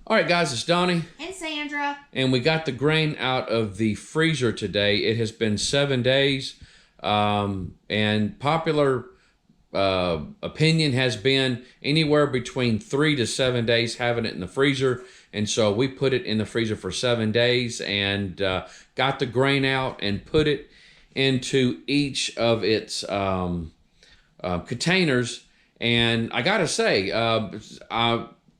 All right, guys, it's Donnie. And Sandra. And we got the grain out of the freezer today. It has been 7 days. And popular opinion has been anywhere between 3 to 7 days having it in the freezer. And so we put it in the freezer for 7 days and got the grain out and put it into each of its containers. And I got to say,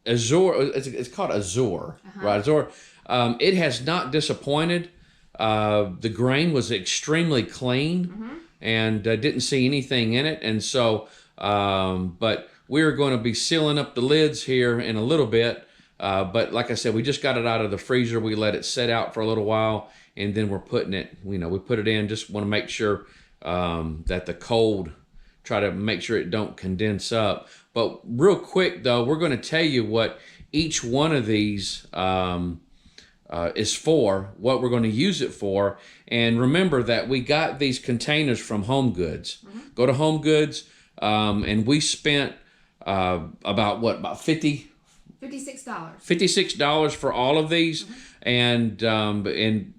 Azure, it's called Azure, right? Azure. It has not disappointed. The grain was extremely clean and didn't see anything in it. And so, but we're going to be sealing up the lids here in a little bit. But like I said, we just got it out of the freezer. We let it sit out for a little while, and then we're putting it, we put it in. Just want to make sure that the cold, try to make sure it don't condense up. But real quick, though, we're going to tell you what each one of these is for, what we're going to use it for. And remember that we got these containers from Home Goods. Go to Home Goods, and we spent about $56 for all of these. And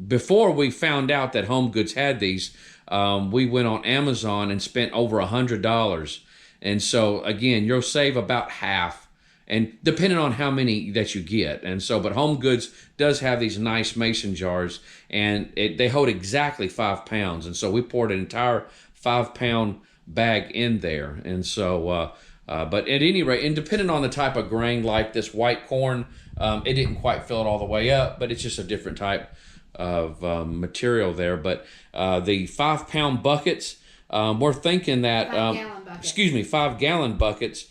before we found out that Home Goods had these, we went on Amazon and spent over $100. And so again, you'll save about half, and depending on how many that you get. And so, but Home Goods does have these nice mason jars, and they hold exactly 5 pounds. And so we poured an entire 5-pound bag in there. And so, but at any rate, and depending on the type of grain, like this white corn, it didn't quite fill it all the way up, but it's just a different type of material there. But the 5-pound buckets, we're thinking that 5-gallon buckets.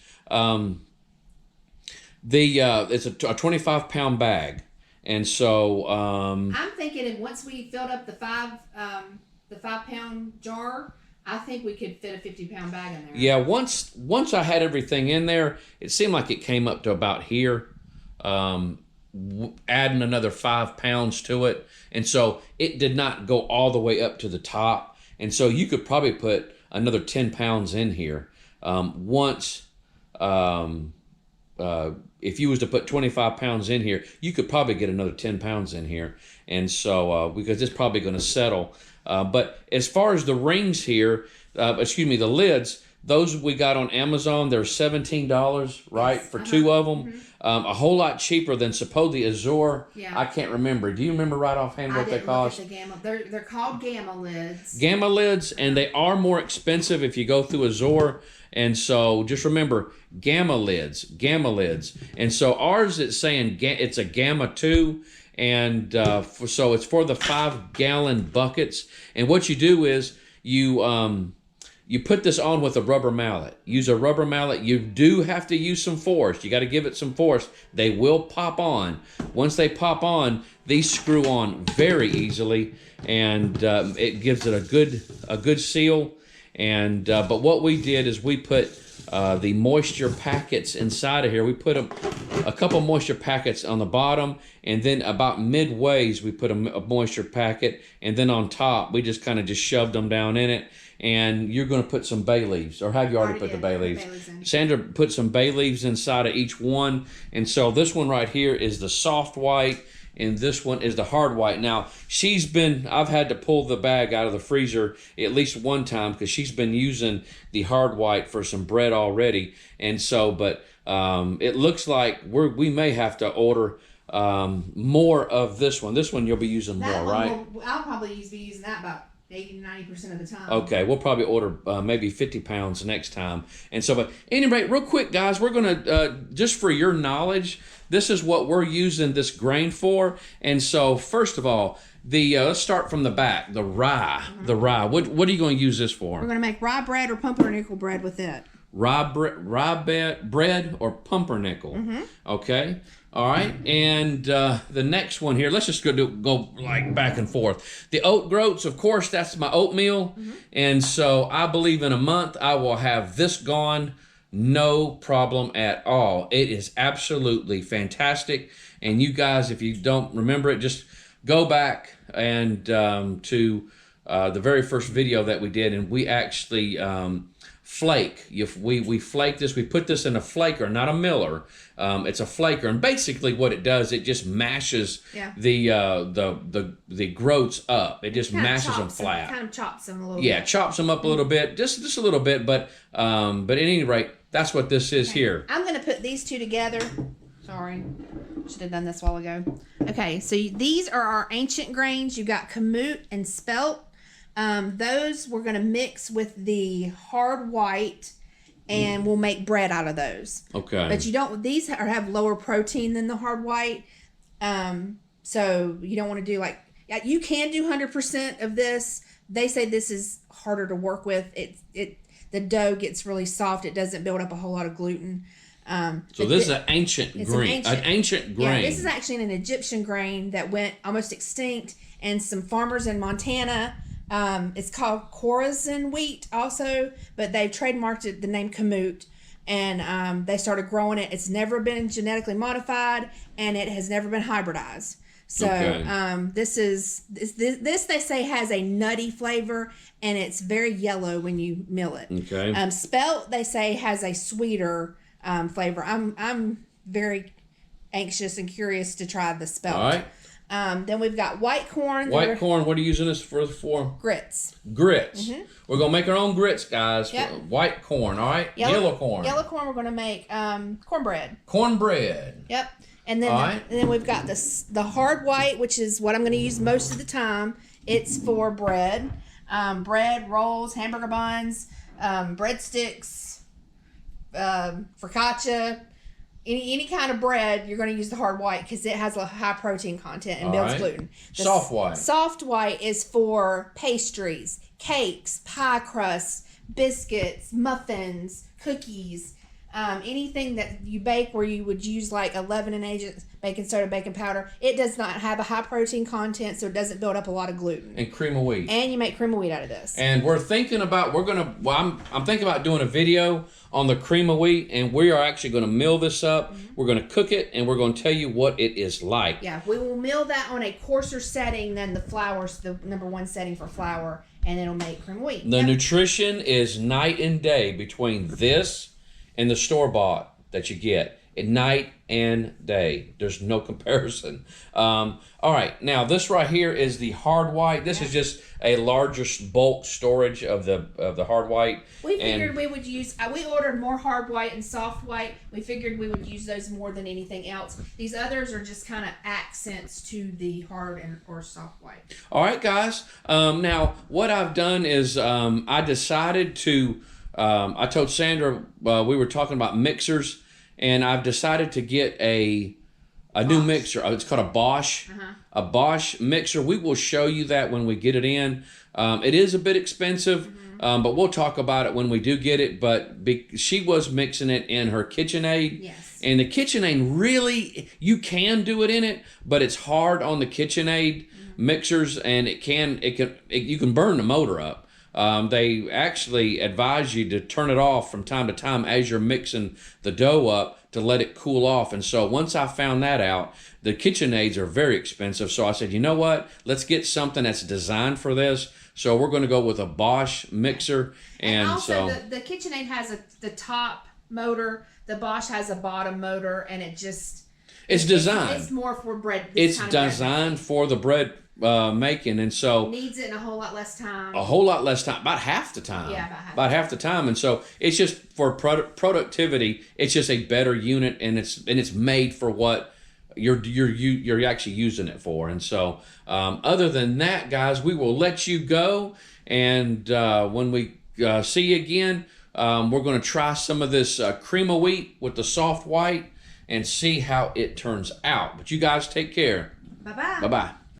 It's a 25-pound bag, and so I'm thinking once we filled up the 5-pound jar, I think we could fit a 50-pound bag in there. Yeah, once I had everything in there, it seemed like it came up to about here. Adding another 5 pounds to it, and so it did not go all the way up to the top. And so you could probably put another 10 pounds in here. If you was to put 25 pounds in here, you could probably get another 10 pounds in here. And so, because it's probably going to settle. But as far as the rings here, the lids, those we got on Amazon, they're $17, right, for 2 of them. A whole lot cheaper than supposedly Azure. Yeah. I can't remember. Do you remember right offhand what they cost? They're called gamma lids. Gamma lids, and they are more expensive if you go through Azure. And so just remember, gamma lids. And so ours, it's saying it's a gamma 2. And so it's for the 5-gallon buckets. And what you do is you put this on with a rubber mallet. Use a rubber mallet. You do have to use some force. You got to give it some force. They will pop on. Once they pop on, these screw on very easily, and it gives it a good seal. And but what we did is we put the moisture packets inside of here. We put a couple moisture packets on the bottom, and then about midways we put a moisture packet, and then on top we just kind of shoved them down in it. And you're going to put some bay leaves, or have you already put the bay leaves? Sandra put some bay leaves inside of each one. And so this one right here is the soft white, and this one is the hard white. Now, I've had to pull the bag out of the freezer at least one time because she's been using the hard white for some bread already. And so, but it looks like we may have to order more of this one. This one you'll be using more, right? I'll probably be using that about 80-90% of the time. Okay, we'll probably order maybe 50 pounds next time. And so, but anyway, real quick, guys, we're going to, just for your knowledge, this is what we're using this grain for. And so, first of all, let's start from the back, the rye. The rye. What are you going to use this for? We're going to make rye bread or pumpernickel bread with it. Rye bread or pumpernickel. Okay. All right, and the next one here, let's just go like back and forth. The oat groats, of course, that's my oatmeal. And so I believe in a month I will have this gone, no problem at all. It is absolutely fantastic. And you guys, if you don't remember it, just go back and to the very first video that we did, and we actually flake. We flake this. We put this in a flaker, not a miller. It's a flaker, and basically what it does, it just mashes the groats up. It just mashes them flat. Kind of chops them a little bit. Yeah, chops them up a little bit, just a little bit. But at any rate, that's what this is here. I'm gonna put these two together. Sorry, should have done this a while ago. Okay, so these are our ancient grains. You got kamut and spelt. Those we're gonna mix with the hard white, and we'll make bread out of those. Okay. But you don't. These have lower protein than the hard white, so you don't want to do like. You can do 100% of this. They say this is harder to work with. The dough gets really soft. It doesn't build up a whole lot of gluten. So this is an ancient grain. An ancient grain. Yeah, this is actually an Egyptian grain that went almost extinct, and some farmers in Montana. It's called Khorasan wheat also, but they've trademarked the name kamut, and they started growing it. It's never been genetically modified, and it has never been hybridized. So this they say has a nutty flavor, and it's very yellow when you mill it. Okay. Spelt they say has a sweeter flavor. I'm very anxious and curious to try the spelt. All right. Then we've got white corn. White corn, what are you using this for? Grits. Grits. Mm-hmm. We're going to make our own grits, guys. Yep. White corn, all right? Yellow corn. Yellow corn, we're going to make cornbread. Cornbread. Yep. And then, and then we've got the hard white, which is what I'm going to use most of the time. It's for bread. Bread, rolls, hamburger buns, breadsticks, focaccia. Any kind of bread, you're going to use the hard white because it has a high protein content and builds gluten. Soft white. Soft white is for pastries, cakes, pie crusts, biscuits, muffins, cookies, anything that you bake where you would use like a leavening agent, baking soda, baking powder. It does not have a high protein content, so it doesn't build up a lot of gluten. And cream of wheat. And you make cream of wheat out of this. And we're thinking about, I'm thinking about doing a video on the cream of wheat, and we are actually going to mill this up. Mm-hmm. We're going to cook it, and we're going to tell you what it is like. Yeah, we will mill that on a coarser setting than the flour's the #1 setting for flour, and it'll make cream of wheat. The nutrition is night and day between this and the store-bought that you get. Night and day. There's no comparison. All right, now this right here is the hard white. This is just a larger bulk storage of the hard white. We figured we would use. We ordered more hard white and soft white. We figured we would use those more than anything else. These others are just kind of accents to the hard or soft white. All right, guys. Now what I've done is I decided to. I told Sandra we were talking about mixers. And I've decided to get a new mixer. It's called a Bosch. Uh-huh. A Bosch mixer. We will show you that when we get it in. It is a bit expensive, but we'll talk about it when we do get it. But she was mixing it in her KitchenAid. Yes. And the KitchenAid really, you can do it in it, but it's hard on the KitchenAid mixers, and you can burn the motor up. They actually advise you to turn it off from time to time as you're mixing the dough up to let it cool off. And so once I found that out, the KitchenAids are very expensive. So I said, you know what? Let's get something that's designed for this. So we're going to go with a Bosch mixer. And also, the KitchenAid has the top motor. The Bosch has a bottom motor, and it's designed. It's more for bread. It's designed for the bread making, and so needs it in a whole lot less time. About half the time. Yeah, about half the time. And so it's just for productivity. It's just a better unit, and it's made for what you're actually using it for. And so other than that, guys, we will let you go, and when we see you again, we're going to try some of this cream of wheat with the soft white and see how it turns out. But you guys take care. Bye-bye. Bye-bye.